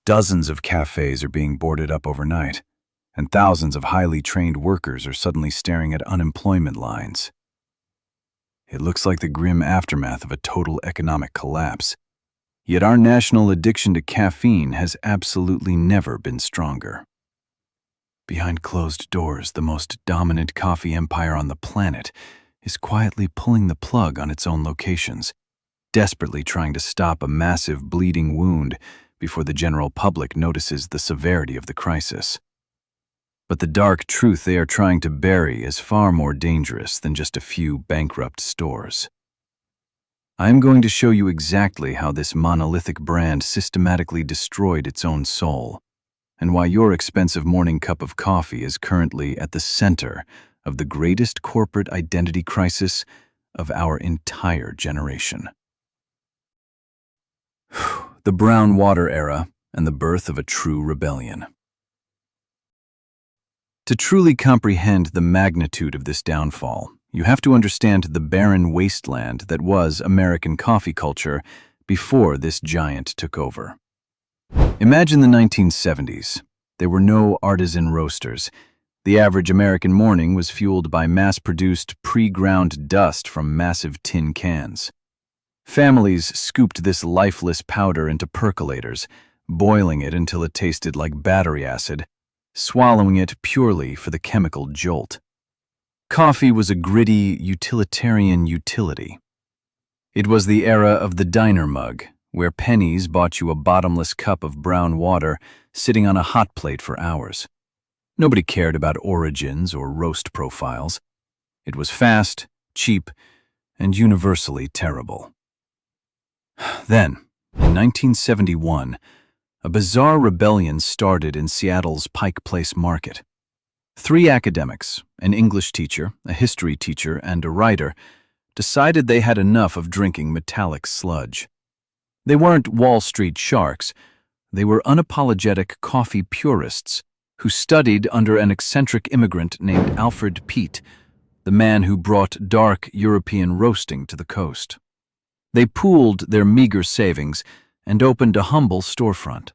Dozens of cafes are being boarded up overnight, and thousands of highly trained workers are suddenly staring at unemployment lines. It looks like the grim aftermath of a total economic collapse. Yet our national addiction to caffeine has absolutely never been stronger. Behind closed doors, the most dominant coffee empire on the planet is quietly pulling the plug on its own locations, desperately trying to stop a massive bleeding wound before the general public notices the severity of the crisis. But the dark truth they are trying to bury is far more dangerous than just a few bankrupt stores. I am going to show you exactly how this monolithic brand systematically destroyed its own soul, and why your expensive morning cup of coffee is currently at the center of the greatest corporate identity crisis of our entire generation. The brown water era and the birth of a true rebellion. To truly comprehend the magnitude of this downfall, you have to understand the barren wasteland that was American coffee culture before this giant took over. Imagine the 1970s. There were no artisan roasters. The average American morning was fueled by mass-produced, pre-ground dust from massive tin cans. Families scooped this lifeless powder into percolators, boiling it until it tasted like battery acid, swallowing it purely for the chemical jolt. Coffee was a gritty, utilitarian utility. It was the era of the diner mug, where pennies bought you a bottomless cup of brown water sitting on a hot plate for hours. Nobody cared about origins or roast profiles. It was fast, cheap, and universally terrible. Then, in 1971, a bizarre rebellion started in Seattle's Pike Place Market. 3 academics, an English teacher, a history teacher, and a writer, decided they had enough of drinking metallic sludge. They weren't Wall Street sharks. They were unapologetic coffee purists who studied under an eccentric immigrant named Alfred Peet, the man who brought dark European roasting to the coast. They pooled their meager savings and opened a humble storefront.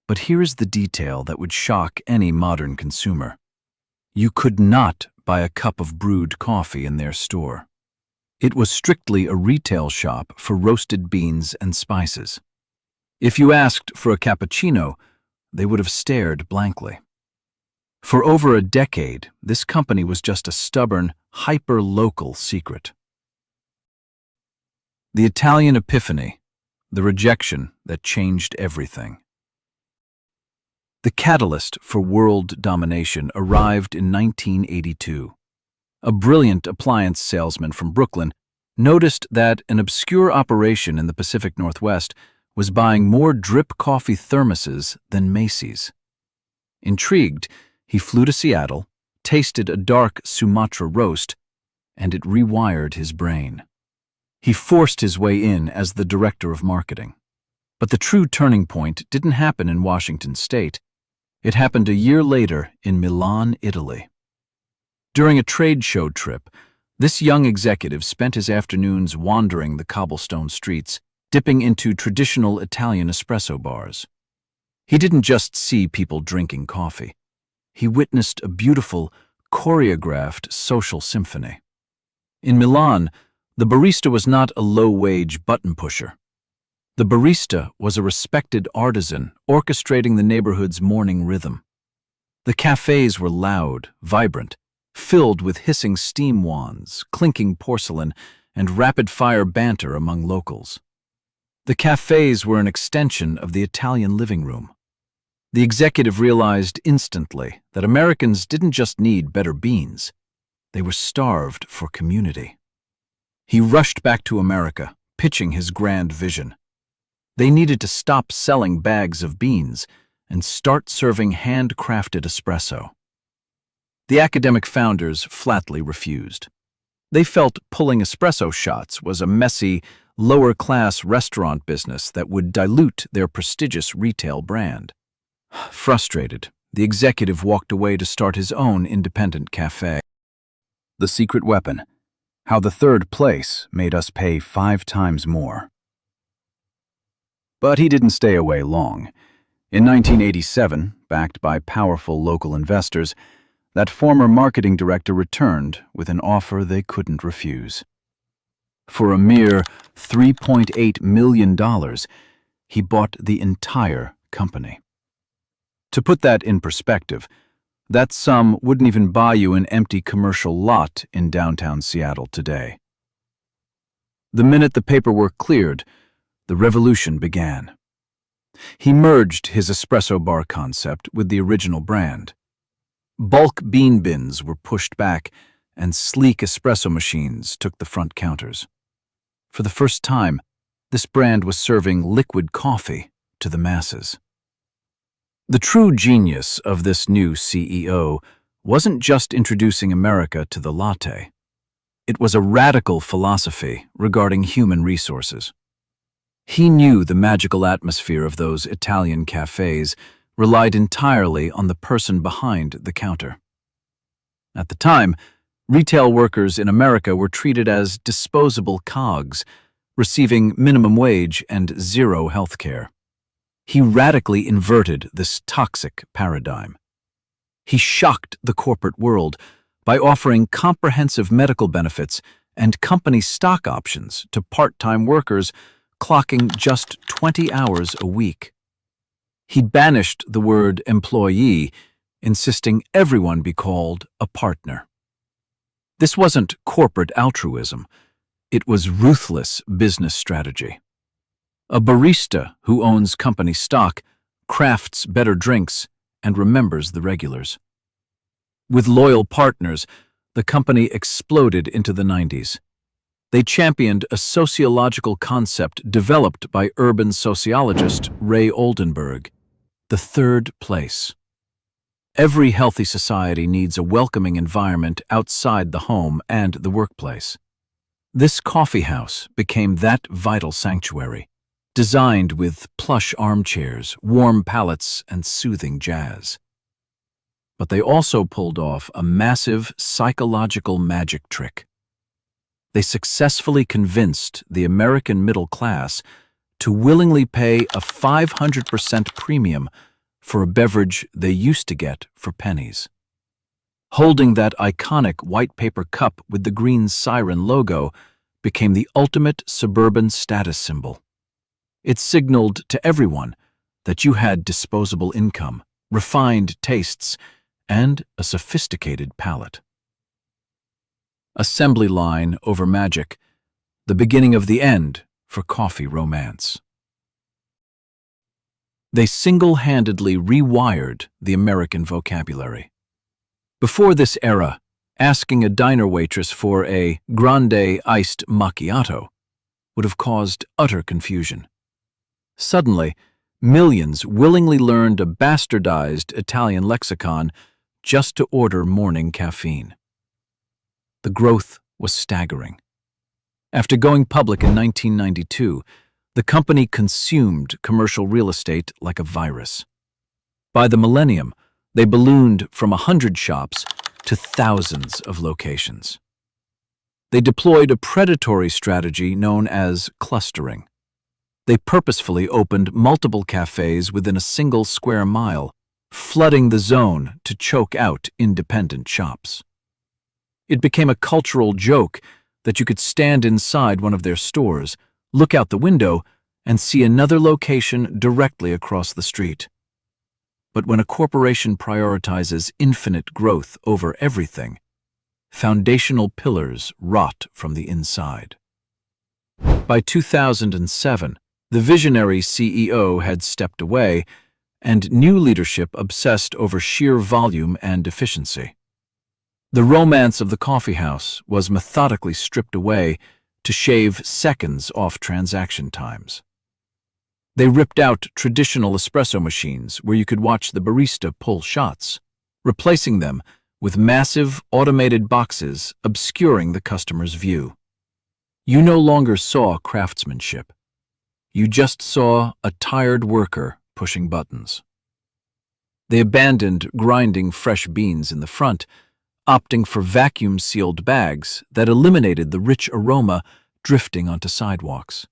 But here's the detail that would shock any modern consumer. You could not buy a cup of brewed coffee in their store. It was strictly a retail shop for roasted beans and spices. If you asked for a cappuccino, they would have stared blankly. For over a decade, this company was just a stubborn, hyper-local secret. The Italian Epiphany, the rejection that changed everything. The catalyst for world domination arrived in 1982. A brilliant appliance salesman from Brooklyn noticed that an obscure operation in the Pacific Northwest was buying more drip coffee thermoses than Macy's. Intrigued, he flew to Seattle, tasted a dark Sumatra roast, and it rewired his brain. He forced his way in as the director of marketing. But the true turning point didn't happen in Washington State. It happened a year later in Milan, Italy. During a trade show trip, this young executive spent his afternoons wandering the cobblestone streets, dipping into traditional Italian espresso bars. He didn't just see people drinking coffee. He witnessed a beautiful, choreographed social symphony. In Milan, the barista was not a low-wage button pusher. The barista was a respected artisan orchestrating the neighborhood's morning rhythm. The cafes were loud, vibrant, filled with hissing steam wands, clinking porcelain, and rapid-fire banter among locals. The cafes were an extension of the Italian living room. The executive realized instantly that Americans didn't just need better beans. They were starved for community. He rushed back to America, pitching his grand vision. They needed to stop selling bags of beans and start serving handcrafted espresso. The academic founders flatly refused. They felt pulling espresso shots was a messy, lower-class restaurant business that would dilute their prestigious retail brand. Frustrated, the executive walked away to start his own independent cafe. The secret weapon: how the third place made us pay 5 times more. But he didn't stay away long. In 1987, backed by powerful local investors, that former marketing director returned with an offer they couldn't refuse. For a mere $3.8 million, he bought the entire company. To put that in perspective, that sum wouldn't even buy you an empty commercial lot in downtown Seattle today. The minute the paperwork cleared, the revolution began. He merged his espresso bar concept with the original brand. Bulk bean bins were pushed back, and sleek espresso machines took the front counters. For the first time, this brand was serving liquid coffee to the masses. The true genius of this new CEO wasn't just introducing America to the latte. It was a radical philosophy regarding human resources. He knew the magical atmosphere of those Italian cafes relied entirely on the person behind the counter. At the time, retail workers in America were treated as disposable cogs, receiving minimum wage and zero health care. He radically inverted this toxic paradigm. He shocked the corporate world by offering comprehensive medical benefits and company stock options to part-time workers clocking just 20 hours a week. He banished the word employee, insisting everyone be called a partner. This wasn't corporate altruism. It was ruthless business strategy. A barista who owns company stock, crafts better drinks, and remembers the regulars. With loyal partners, the company exploded into the 90s. They championed a sociological concept developed by urban sociologist Ray Oldenburg, the third place. Every healthy society needs a welcoming environment outside the home and the workplace. This coffee house became that vital sanctuary, designed with plush armchairs, warm palettes, and soothing jazz. But they also pulled off a massive psychological magic trick. They successfully convinced the American middle class to willingly pay a 500% premium for a beverage they used to get for pennies. Holding that iconic white paper cup with the green siren logo became the ultimate suburban status symbol. It signaled to everyone that you had disposable income, refined tastes, and a sophisticated palate. Assembly line over magic, the beginning of the end for coffee romance. They single-handedly rewired the American vocabulary. Before this era, asking a diner waitress for a grande iced macchiato would have caused utter confusion. Suddenly, millions willingly learned a bastardized Italian lexicon just to order morning caffeine. The growth was staggering. After going public in 1992, the company consumed commercial real estate like a virus. By the millennium, they ballooned from 100 shops to thousands of locations. They deployed a predatory strategy known as clustering. They purposefully opened multiple cafes within a single square mile, flooding the zone to choke out independent shops. It became a cultural joke that you could stand inside one of their stores, look out the window, and see another location directly across the street. But when a corporation prioritizes infinite growth over everything, foundational pillars rot from the inside. By 2007, the visionary CEO had stepped away, and new leadership obsessed over sheer volume and efficiency. The romance of the coffee house was methodically stripped away to shave seconds off transaction times. They ripped out traditional espresso machines where you could watch the barista pull shots, replacing them with massive automated boxes obscuring the customer's view. You no longer saw craftsmanship. You just saw a tired worker pushing buttons. They abandoned grinding fresh beans in the front, opting for vacuum-sealed bags that eliminated the rich aroma drifting onto sidewalks.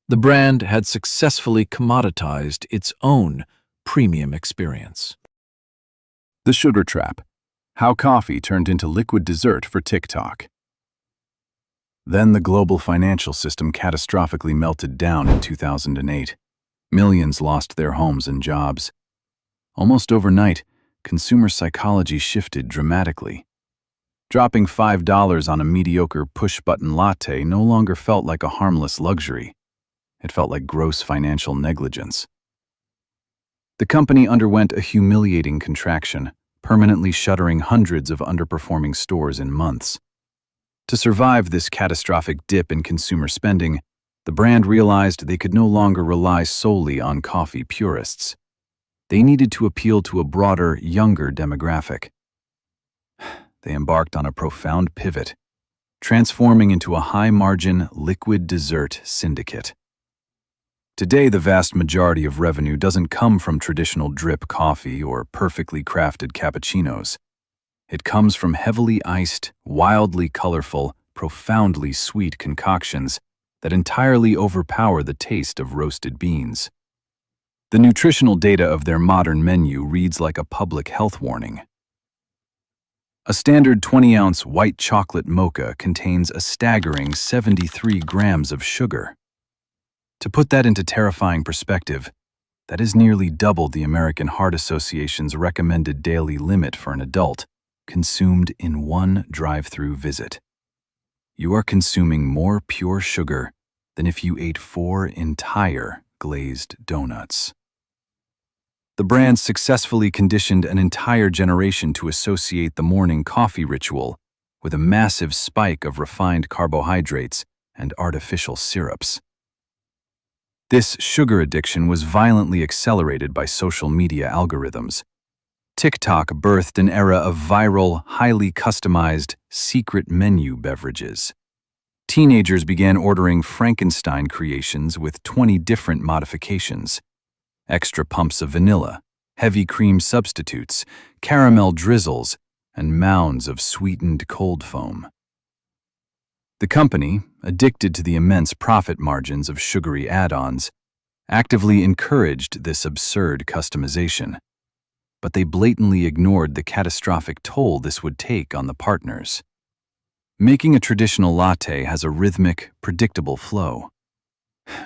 The brand had successfully commoditized its own premium experience. The Sugar Trap: How Coffee Turned into Liquid Dessert for TikTok. Then the global financial system catastrophically melted down in 2008. Millions lost their homes and jobs. Almost overnight, consumer psychology shifted dramatically. Dropping $5 on a mediocre push-button latte no longer felt like a harmless luxury. It felt like gross financial negligence. The company underwent a humiliating contraction, permanently shuttering hundreds of underperforming stores in months. To survive this catastrophic dip in consumer spending, the brand realized they could no longer rely solely on coffee purists. They needed to appeal to a broader, younger demographic. They embarked on a profound pivot, transforming into a high-margin liquid dessert syndicate. Today, the vast majority of revenue doesn't come from traditional drip coffee or perfectly crafted cappuccinos. It comes from heavily iced, wildly colorful, profoundly sweet concoctions that entirely overpower the taste of roasted beans. The nutritional data of their modern menu reads like a public health warning. A standard 20-ounce white chocolate mocha contains a staggering 73 grams of sugar. To put that into terrifying perspective, that is nearly double the American Heart Association's recommended daily limit for an adult, consumed in one drive-through visit. You are consuming more pure sugar than if you ate 4 entire glazed donuts. The brand successfully conditioned an entire generation to associate the morning coffee ritual with a massive spike of refined carbohydrates and artificial syrups. This sugar addiction was violently accelerated by social media algorithms. TikTok birthed an era of viral, highly customized, secret menu beverages. Teenagers began ordering Frankenstein creations with 20 different modifications: extra pumps of vanilla, heavy cream substitutes, caramel drizzles, and mounds of sweetened cold foam. The company, addicted to the immense profit margins of sugary add-ons, actively encouraged this absurd customization. But they blatantly ignored the catastrophic toll this would take on the partners. Making a traditional latte has a rhythmic, predictable flow.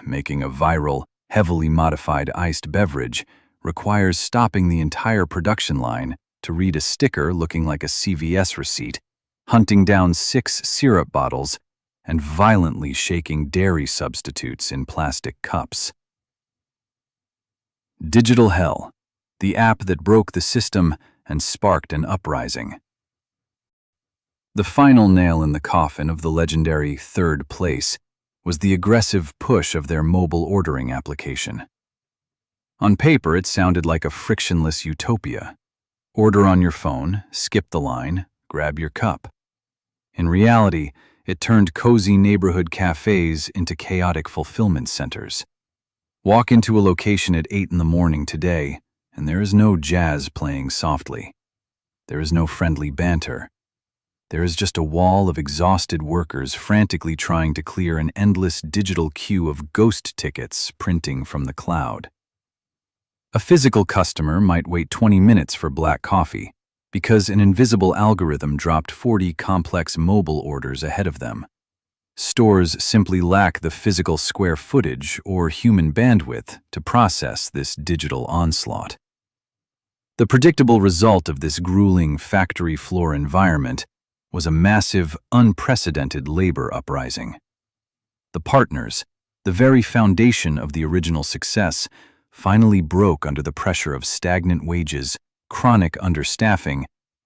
Making a viral, heavily modified iced beverage requires stopping the entire production line to read a sticker looking like a CVS receipt, hunting down 6 syrup bottles, and violently shaking dairy substitutes in plastic cups. Digital Hell, the app that broke the system and sparked an uprising. The final nail in the coffin of the legendary Third Place was the aggressive push of their mobile ordering application. On paper, it sounded like a frictionless utopia. Order on your phone, skip the line, grab your cup. In reality, it turned cozy neighborhood cafes into chaotic fulfillment centers. Walk into a location at 8 in the morning today, and there is no jazz playing softly. There is no friendly banter. There is just a wall of exhausted workers frantically trying to clear an endless digital queue of ghost tickets printing from the cloud. A physical customer might wait 20 minutes for black coffee because an invisible algorithm dropped 40 complex mobile orders ahead of them. Stores simply lack the physical square footage or human bandwidth to process this digital onslaught. The predictable result of this grueling factory floor environment was a massive, unprecedented labor uprising. The partners, the very foundation of the original success, finally broke under the pressure of stagnant wages, chronic understaffing,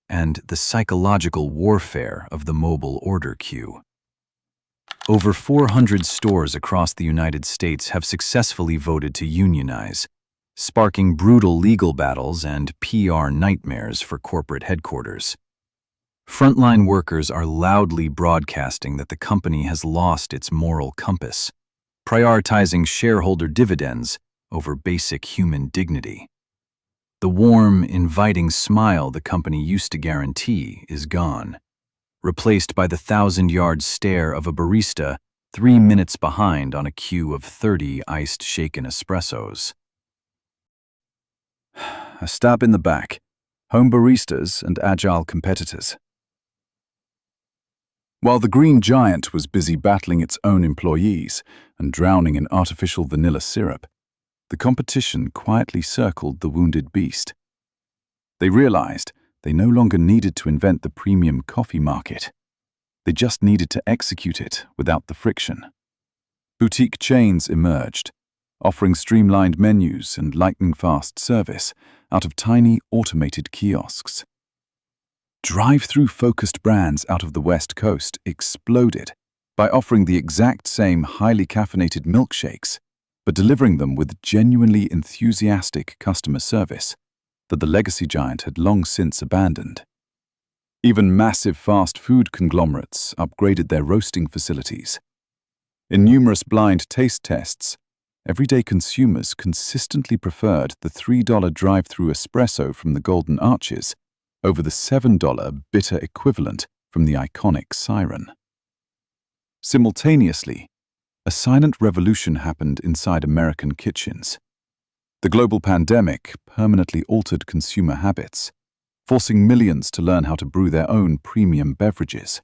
and the psychological warfare of the mobile order queue. Over 400 stores across the United States have successfully voted to unionize, sparking brutal legal battles and PR nightmares for corporate headquarters. Frontline workers are loudly broadcasting that the company has lost its moral compass, prioritizing shareholder dividends over basic human dignity. The warm, inviting smile the company used to guarantee is gone, replaced by the 1,000-yard stare of a barista 3 minutes behind on a queue of 30 iced shaken espressos. a stab in the back. Home baristas and Agile competitors. While the green giant was busy battling its own employees and drowning in artificial vanilla syrup, the competition quietly circled the wounded beast. They realized they no longer needed to invent the premium coffee market. They just needed to execute it without the friction. Boutique chains emerged, offering streamlined menus and lightning-fast service out of tiny automated kiosks. Drive-through focused brands out of the West Coast exploded by offering the exact same highly caffeinated milkshakes, but delivering them with genuinely enthusiastic customer service that the legacy giant had long since abandoned. Even massive fast food conglomerates upgraded their roasting facilities. In numerous blind taste tests, everyday consumers consistently preferred the $3 drive-through espresso from the Golden Arches over the $7 bitter equivalent from the iconic Siren. Simultaneously, a silent revolution happened inside American kitchens. The global pandemic permanently altered consumer habits, forcing millions to learn how to brew their own premium beverages.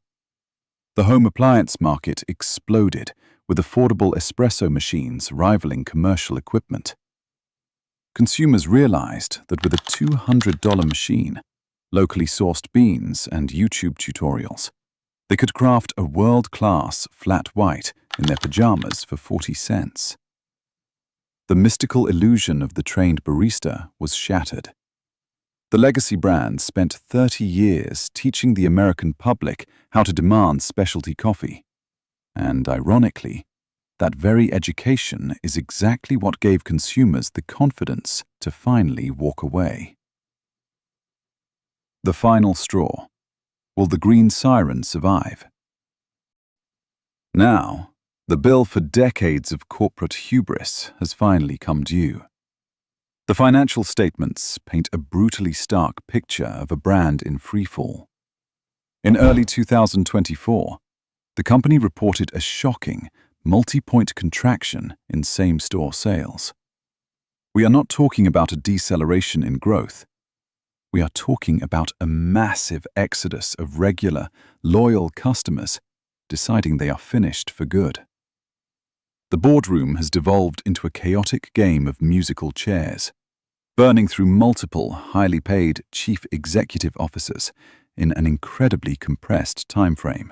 The home appliance market exploded, with affordable espresso machines rivaling commercial equipment. Consumers realized that with a $200 machine, locally sourced beans, and YouTube tutorials, they could craft a world-class flat white in their pajamas for 40 cents. The mystical illusion of the trained barista was shattered. The legacy brand spent 30 years teaching the American public how to demand specialty coffee. And ironically, that very education is exactly what gave consumers the confidence to finally walk away. The final straw. Will the green siren survive? Now, the bill for decades of corporate hubris has finally come due. The financial statements paint a brutally stark picture of a brand in freefall. In early 2024, the company reported a shocking, multi-point contraction in same-store sales. We are not talking about a deceleration in growth. We are talking about a massive exodus of regular, loyal customers deciding they are finished for good. The boardroom has devolved into a chaotic game of musical chairs, burning through multiple highly paid chief executive officers in an incredibly compressed timeframe.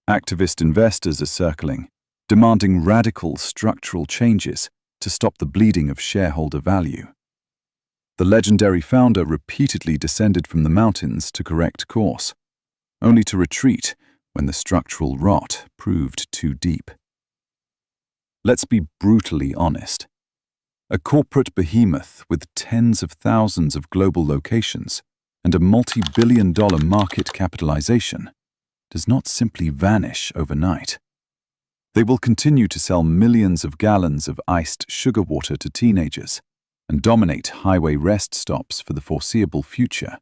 Activist investors are circling, demanding radical structural changes to stop the bleeding of shareholder value. The legendary founder repeatedly descended from the mountains to correct course, only to retreat when the structural rot proved too deep. Let's be brutally honest. A corporate behemoth with tens of thousands of global locations and a multi-billion-dollar market capitalization does not simply vanish overnight. They will continue to sell millions of gallons of iced sugar water to teenagers and dominate highway rest stops for the foreseeable future.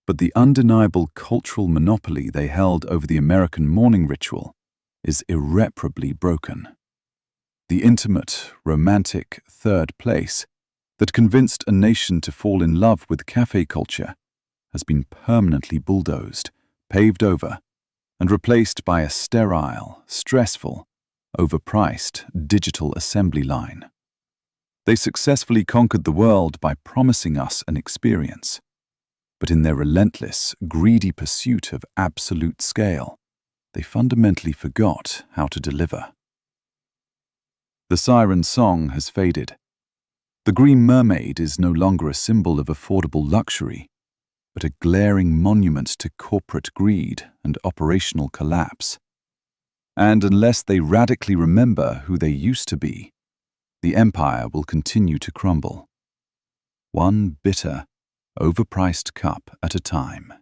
But the undeniable cultural monopoly they held over the American morning ritual is irreparably broken. The intimate, romantic third place that convinced a nation to fall in love with cafe culture has been permanently bulldozed, paved over, and replaced by a sterile, stressful, overpriced digital assembly line. They successfully conquered the world by promising us an experience, but in their relentless, greedy pursuit of absolute scale, they fundamentally forgot how to deliver. The siren song has faded. The green mermaid is no longer a symbol of affordable luxury, but a glaring monument to corporate greed and operational collapse. And unless they radically remember who they used to be, the empire will continue to crumble. One bitter, overpriced cup at a time.